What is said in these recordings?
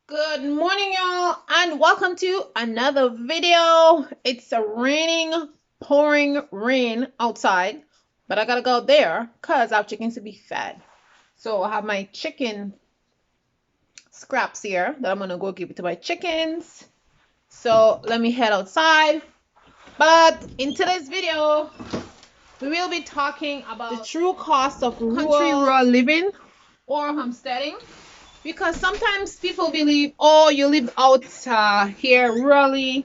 Good morning, y'all, and welcome to another video. It's a pouring rain outside, but I gotta go there because I have chickens to be fed. So I have my chicken scraps here that I'm gonna go give it to my chickens. So let me head outside. But in today's video, we will be talking about the true cost of rural living or homesteading. Because sometimes people believe, oh, you live out here rurally,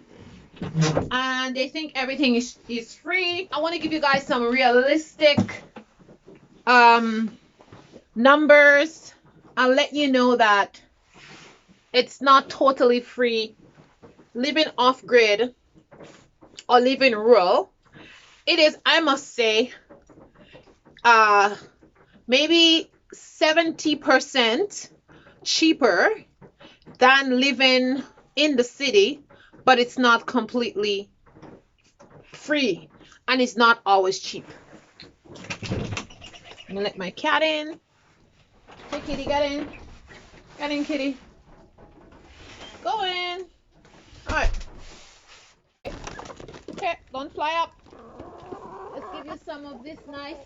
and they think everything is free. I want to give you guys some realistic numbers and let you know that it's not totally free living off grid or living rural. It is, I must say, maybe 70% cheaper than living in the city, but it's not completely free and it's not always cheap. I'm gonna let my cat in. Hey kitty, get in. Get in, kitty. Go in. Alright. Okay, don't fly up. Let's give you some of this nice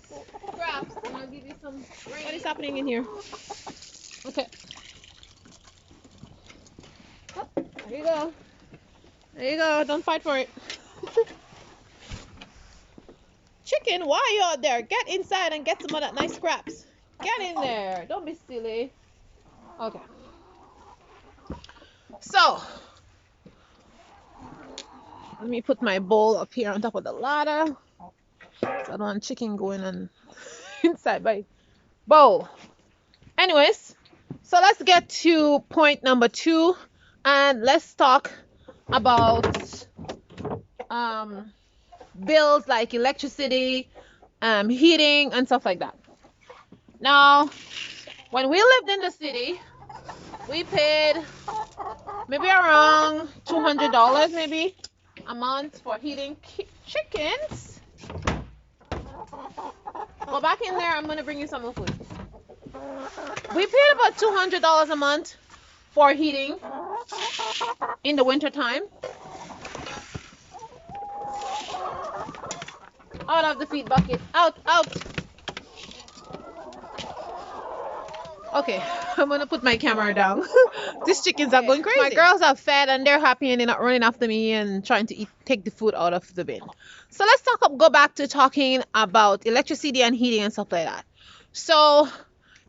scraps and I'll give you some rain. What is happening in here? Okay. There you go. There you go. Don't fight for it. Chicken, why are you out there? Get inside and get some of that nice scraps. Get in there. Don't be silly. Okay. So, let me put my bowl up here on top of the ladder. So I don't want chicken going on inside my bowl. Anyways, so let's get to point number 2 and let's talk about bills like electricity, heating and stuff like that. Now, when we lived in the city, we paid maybe around $200 maybe a month for heating chickens. Go back in there, I'm gonna bring you some more food. We paid about $200 a month for heating in the winter time. Out of the feed bucket. Out. Okay, I'm gonna put my camera down. These chickens are going crazy. My girls are fed and they're happy and they're not running after me and trying to take the food out of the bin. So let's go back to talking about electricity and heating and stuff like that. So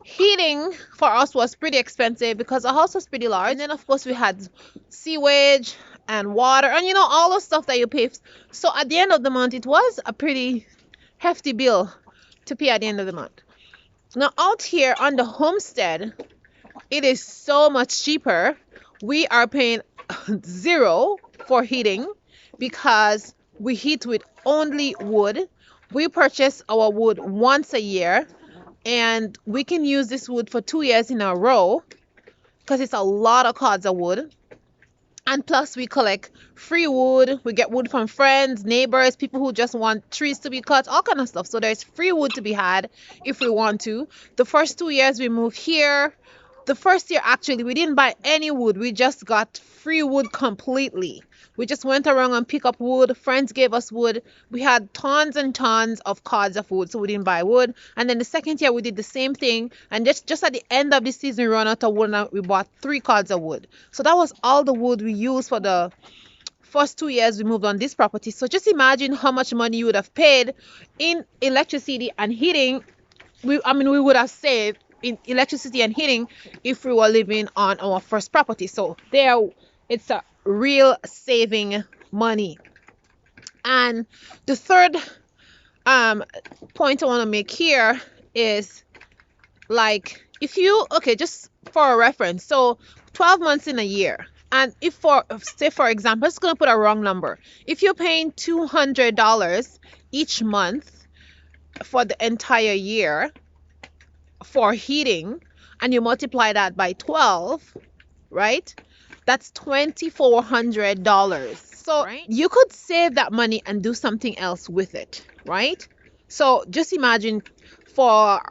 heating for us was pretty expensive because the house was pretty large, and then of course we had sewage and water and all the stuff that you pay. So at the end of the month it was a pretty hefty bill to pay at the end of the month. Now out here on the homestead, it is so much cheaper. We are paying zero for heating because we heat with only wood. We purchase our wood once a year and we can use this wood for 2 years in a row because it's a lot of cords of wood. And plus we collect free wood. We get wood from friends, neighbors, people who just want trees to be cut, all kind of stuff. So there's free wood to be had if we want to. The first 2 years we moved here, the first year actually we didn't buy any wood. We just got free wood completely. We just went around and picked up wood. Friends gave us wood. We had tons and tons of cords of wood, so we didn't buy wood. And then the second year we did the same thing, and just at the end of the season we ran out of wood and we bought 3 cords of wood. So that was all the wood we used for the first 2 years we moved on this property. So just imagine how much money you would have paid in electricity and heating. We would have saved in electricity and heating if we were living on our first property. So there, it's a real saving money. And the third point I want to make here is, like, if you, okay, just for a reference, so 12 months in a year, and if for example, I'm just gonna put a wrong number. If you're paying $200 each month for the entire year for heating, and you multiply that by 12, right? That's $2,400. So you could save that money and do something else with it, right? So just imagine for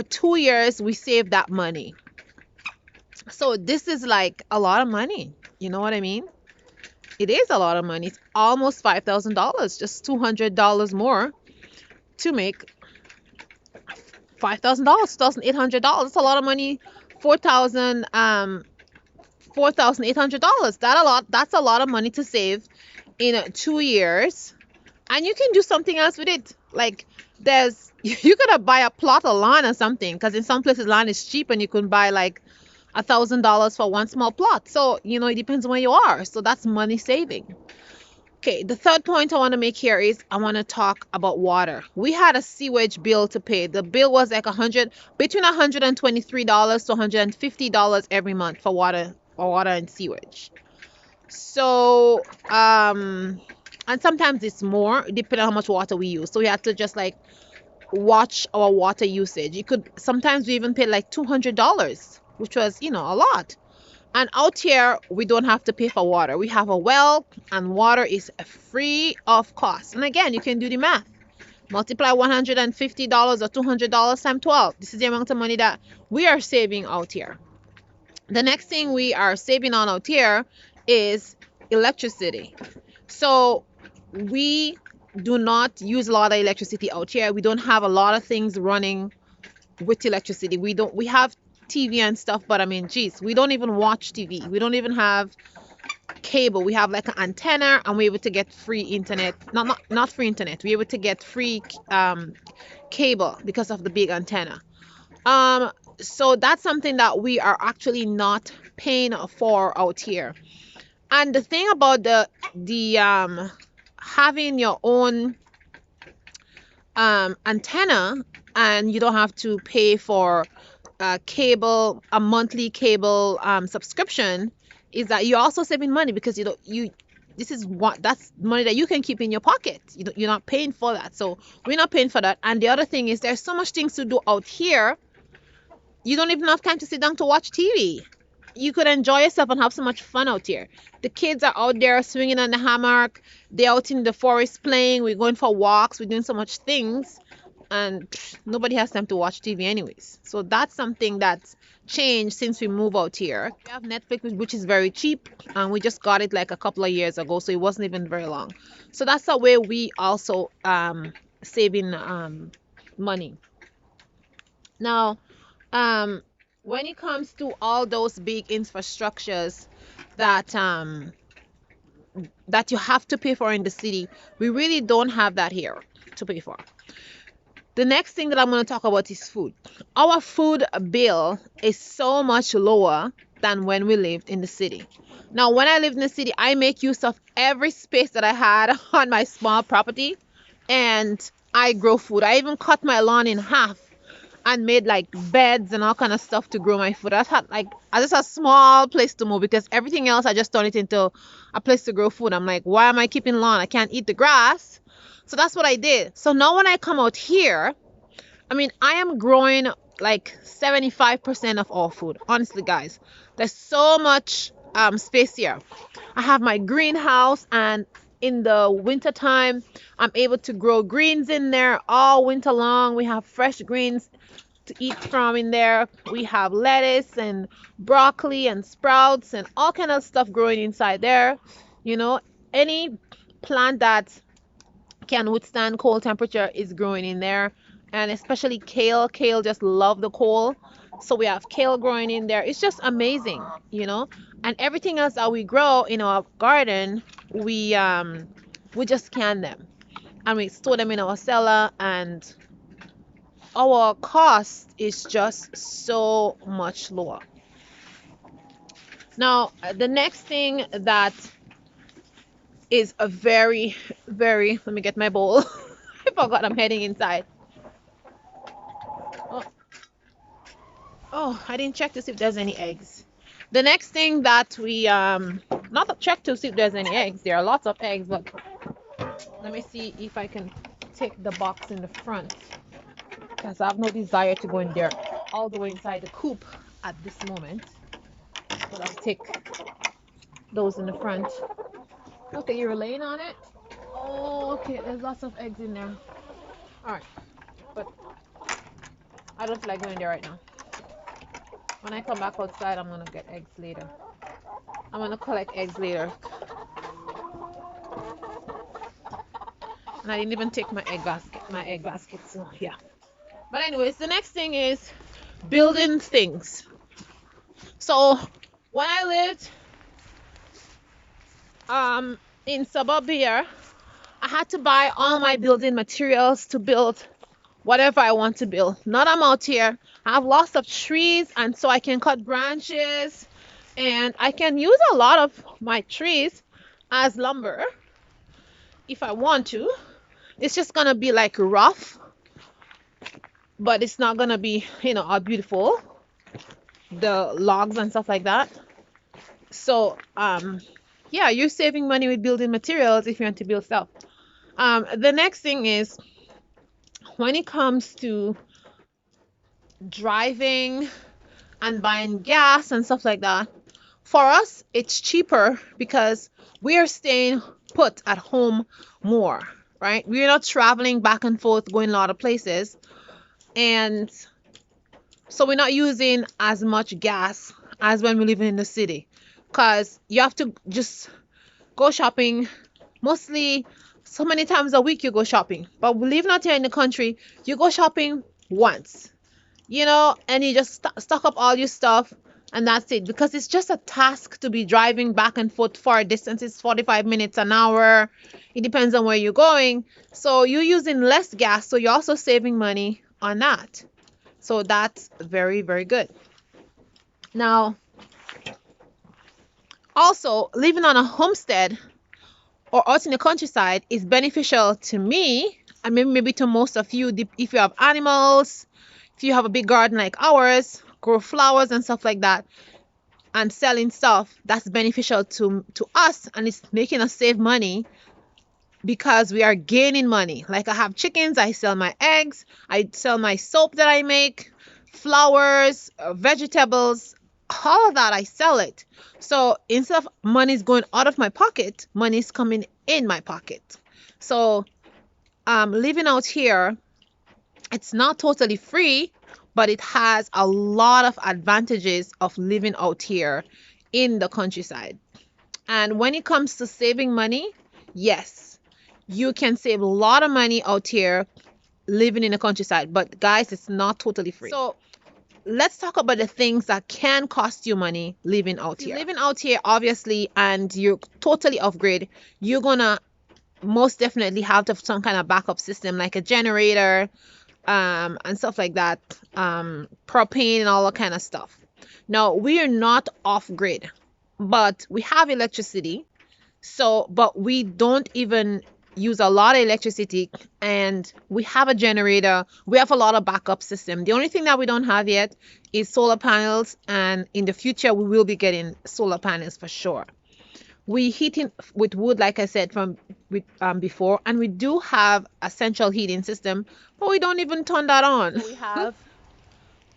2 years we saved that money. So this is like a lot of money. You know what I mean? It is a lot of money. It's almost $5,000, just $200 more to make $5,000, $2,800. That's a lot of money. 4,000 $4,800. That's a lot of money to save in 2 years. And you can do something else with it. Like there's you could have buy a plot of land or something, because in some places land is cheap and you can buy like $1,000 for one small plot. So it depends on where you are. So that's money saving. Okay, the third point I want to make here is I want to talk about water. We had a sewage bill to pay. The bill was like between $123 to $150 every month for water and sewage. So, and sometimes it's more depending on how much water we use. So we have to just like watch our water usage. You could sometimes we even pay like $200, which was a lot. And out here, we don't have to pay for water. We have a well, and water is free of cost. And again, you can do the math. Multiply $150 or $200 times 12. This is the amount of money that we are saving out here. The next thing we are saving on out here is electricity. So we do not use a lot of electricity out here. We don't have a lot of things running with electricity. We have TV and stuff, but I mean, geez, we don't even watch TV. We don't even have cable. We have like an antenna, and we're able to get free internet. Not free internet. We're able to get free cable because of the big antenna. So that's something that we are actually not paying for out here. And the thing about the having your own antenna, and you don't have to pay for a monthly cable subscription, is that you're also saving money, because that's money that you can keep in your pocket. You're not paying for that. So we're not paying for that. And the other thing is, there's so much things to do out here. You don't even have time to sit down to watch TV. You could enjoy yourself and have so much fun out here. The kids are out there swinging on the hammock. They're out in the forest playing. We're going for walks. We're doing so much things. And nobody has time to watch TV anyways. So that's something that's changed since we moved out here. We have Netflix, which is very cheap, and we just got it like a couple of years ago, so it wasn't even very long. So that's the way we also saving money. Now, when it comes to all those big infrastructures that that you have to pay for in the city, we really don't have that here to pay for. The next thing that I'm going to talk about is food. Our food bill is so much lower than when we lived in the city. Now, when I lived in the city, I make use of every space that I had on my small property, and I grow food. I even cut my lawn in half and made like beds and all kind of stuff to grow my food. I just had a small place to move, because everything else I just turned it into a place to grow food. I'm like, why am I keeping lawn? I can't eat the grass. So that's what I did. So now when I come out here, I mean, I am growing like 75% of all food. Honestly, guys, there's so much space here. I have my greenhouse, and in the winter time, I'm able to grow greens in there all winter long. We have fresh greens to eat from in there. We have lettuce and broccoli and sprouts and all kind of stuff growing inside there. Any plant that can withstand cold temperature is growing in there, and especially kale. Just love the cold. So we have kale growing in there. It's just amazing. And everything else that we grow in our garden, we just can them, and we store them in our cellar, and our cost is just so much lower. Now, the next thing that is a very, very, let me get my bowl. I forgot I'm heading inside. Oh, I didn't check to see if there's any eggs. The next thing that we not check to see if there's any eggs. There are lots of eggs, but let me see if I can take the box in the front, because I have no desire to go in there all the way inside the coop at this moment. But I'll take those in the front. Okay, you're laying on it. Oh, okay, there's lots of eggs in there. All right, but I don't feel like going there right now. When I come back outside, I'm gonna get eggs later. I'm gonna collect eggs later. And I didn't even take my egg basket, so yeah. But anyways, the next thing is building things. So when I lived in suburbia, I had to buy all my building materials to build whatever I want to build. Now that I'm out here, I have lots of trees, and so I can cut branches and I can use a lot of my trees as lumber if I want to. It's just gonna be like rough, but it's not gonna be, all beautiful, the logs and stuff like that. So yeah, you're saving money with building materials if you want to build stuff. The next thing is when it comes to driving and buying gas and stuff like that, for us it's cheaper because we are staying put at home more, right? We're not traveling back and forth, going a lot of places, and so we're not using as much gas as when we're living in the city, because you have to just go shopping mostly so many times a week. You go shopping, but we live out here in the country, you go shopping once, and you just stock up all your stuff, and that's it, because it's just a task to be driving back and forth for distances, 45 minutes, an hour. It depends on where you're going, so you're using less gas, so you're also saving money on that. So that's very, very good. Now, also living on a homestead or out in the countryside is beneficial to me, and maybe to most of you, if you have animals, if you have a big garden like ours, grow flowers and stuff like that, and selling stuff. That's beneficial to us, and it's making us save money because we are gaining money. Like, I have chickens, I sell my eggs, I sell my soap that I make, flowers, vegetables, all of that, I sell it. So instead of money's going out of my pocket, money's coming in my pocket. So living out here, it's not totally free, but it has a lot of advantages of living out here in the countryside. And when it comes to saving money, yes, you can save a lot of money out here living in the countryside, but guys, it's not totally free. So let's talk about the things that can cost you money living out here. Living out here, obviously, and you're totally off grid, you're gonna most definitely have to have some kind of backup system, like a generator, and stuff like that, propane and all that kind of stuff. Now, we are not off grid, but we have electricity. So, but we don't even use a lot of electricity, and we have a generator. We have a lot of backup system. The only thing that we don't have yet is solar panels, and in the future we will be getting solar panels for sure. We heat in with wood, like I said before, and we do have a central heating system, but we don't even turn that on. We have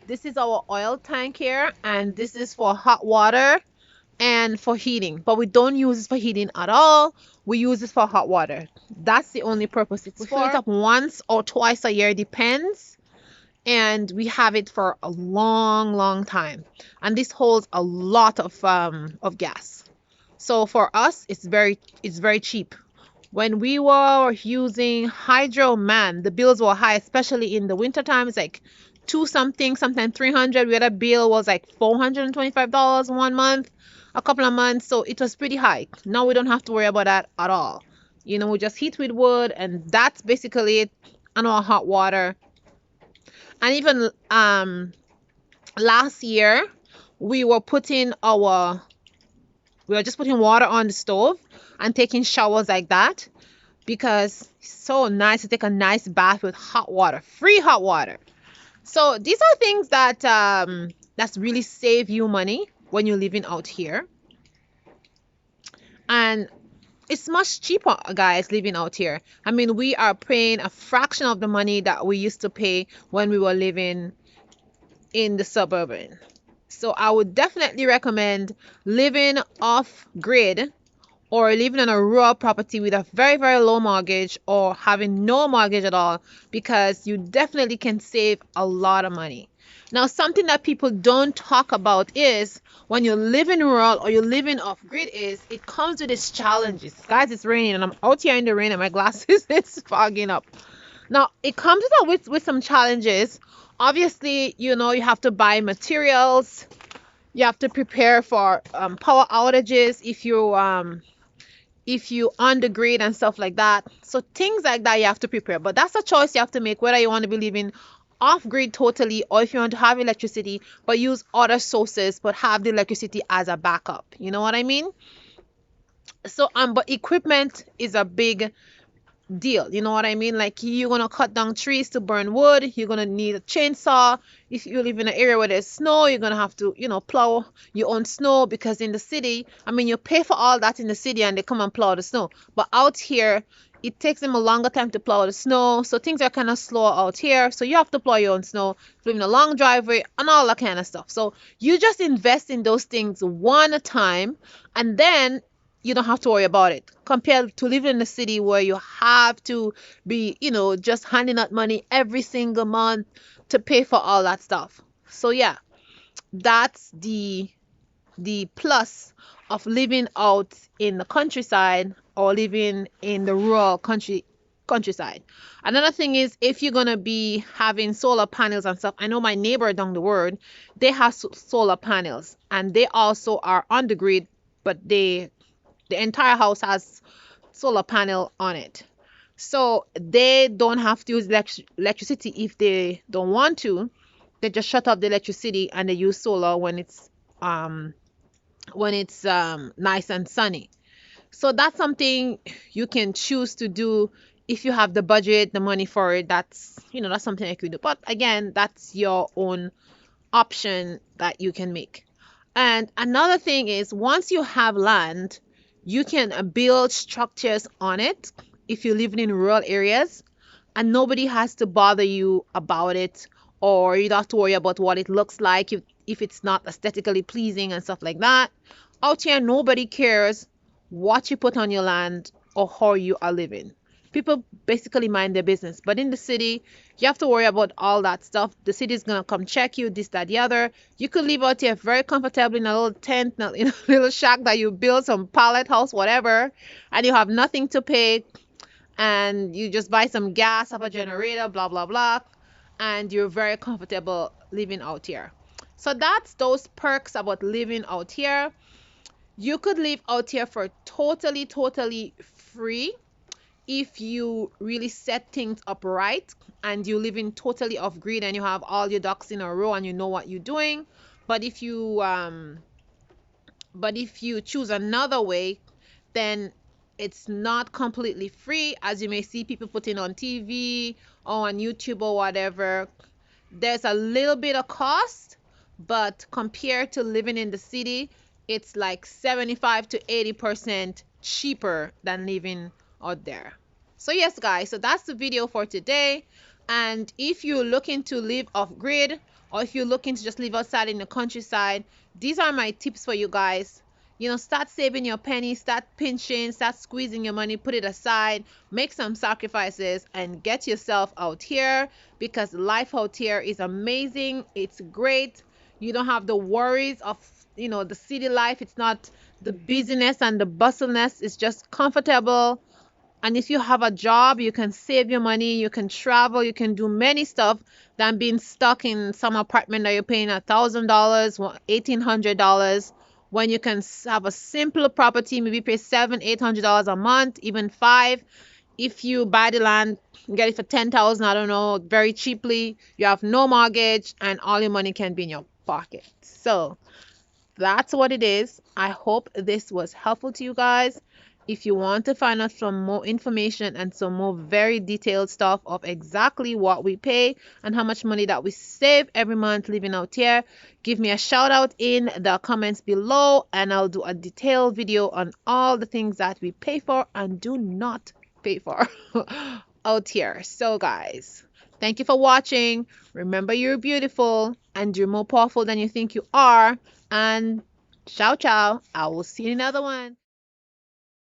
this is our oil tank here, and this is for hot water and for heating, but we don't use this for heating at all. We use this for hot water. That's the only purpose it's for. We fill it up once or twice a year, depends, and we have it for a long time, and this holds a lot of gas. So for us, it's very cheap. When we were using hydro, man, the bills were high, especially in the winter time. It's like two something, sometimes 300. We had a bill was like $425 one month, a couple of months. So it was pretty high. Now we don't have to worry about that at all. We just heat with wood, and that's basically it. And our hot water. And even last year, we were just putting water on the stove and taking showers like that, because it's so nice to take a nice bath with hot water, free hot water. So these are things that that's really save you money when you're living out here. And it's much cheaper, guys, living out here. I mean, we are paying a fraction of the money that we used to pay when we were living in the suburban. So I would definitely recommend living off grid or living on a rural property with a very, very low mortgage, or having no mortgage at all, because you definitely can save a lot of money. Now, something that people don't talk about is when you're living rural or you're living off grid is it comes with its challenges. Guys, it's raining and I'm out here in the rain and my glasses is fogging up. Now, it comes with some challenges. Obviously, you know, you have to buy materials. You have to prepare for power outages if you on the grid and stuff like that. So things like that you have to prepare. But that's a choice you have to make whether you want to be living off grid totally or if you want to have electricity but use other sources but have the electricity as a backup. You know what I mean? So but equipment is a big deal. You know what I mean? Like you're gonna cut down trees to burn wood. You're gonna need a chainsaw. If you live in an area where there's snow, you're gonna have to, you know, plow your own snow because in the city, I mean, you pay for all that in the city and they come and plow the snow. But out here, it takes them a longer time to plow the snow. So things are kind of slow out here. So you have to plow your own snow, live in a long driveway and all that kind of stuff. So you just invest in those things one time and then you don't have to worry about it compared to living in a city where you have to be, you know, just handing out money every single month to pay for all that stuff. So yeah, that's the plus of living out in the countryside or living in the rural countryside. Another thing is if you're gonna be having solar panels and stuff. I know my neighbor down the road, they have solar panels and they also are on the grid, but the entire house has solar panel on it. So they don't have to use electricity if they don't want to. They just shut off the electricity and they use solar when it's nice and sunny. So that's something you can choose to do if you have the budget, the money for it. That's, you know, that's something I could do. But again, that's your own option that you can make. And another thing is once you have land, you can build structures on it if you're living in rural areas and nobody has to bother you about it or you don't have to worry about what it looks like if it's not aesthetically pleasing and stuff like that. Out here, nobody cares what you put on your land or how you are living. People basically mind their business. But in the city, you have to worry about all that stuff. The city is going to come check you, this, that, the other. You could live out here very comfortably in a little tent, in a little shack that you build, some pallet house, whatever, and you have nothing to pay. And you just buy some gas, have a generator, blah, blah, blah. And you're very comfortable living out here. So that's those perks about living out here. You could live out here for totally free if you really set things up right and you live in totally off grid and you have all your ducks in a row and you know what you're doing. But if you choose another way, then it's not completely free, as you may see people putting on TV or on YouTube or whatever. There's a little bit of cost, but compared to living in the city, it's like 75 to 80% cheaper than living out there. So yes guys, so that's the video for today. And if you're looking to live off grid or if you're looking to just live outside in the countryside, these are my tips for you guys. You know, start saving your pennies, start pinching, start squeezing your money, put it aside, make some sacrifices and get yourself out here because life out here is amazing. It's great. You don't have the worries of, you know, the city life. It's not the busyness and the bustleness. It's just comfortable. And if you have a job, you can save your money, you can travel, you can do many stuff than being stuck in some apartment that you're paying $1,000, $1,800, when you can have a simpler property, maybe pay $700-800 a month, even $5. If you buy the land, get it for $10,000, I don't know, very cheaply. You have no mortgage and all your money can be in your pocket. So that's what it is. I hope this was helpful to you guys. If you want to find out some more information and some more very detailed stuff of exactly what we pay and how much money that we save every month living out here, give me a shout out in the comments below and I'll do a detailed video on all the things that we pay for and do not pay for out here. So guys, thank you for watching. Remember, you're beautiful and you're more powerful than you think you are. And ciao ciao. I will see you in another one.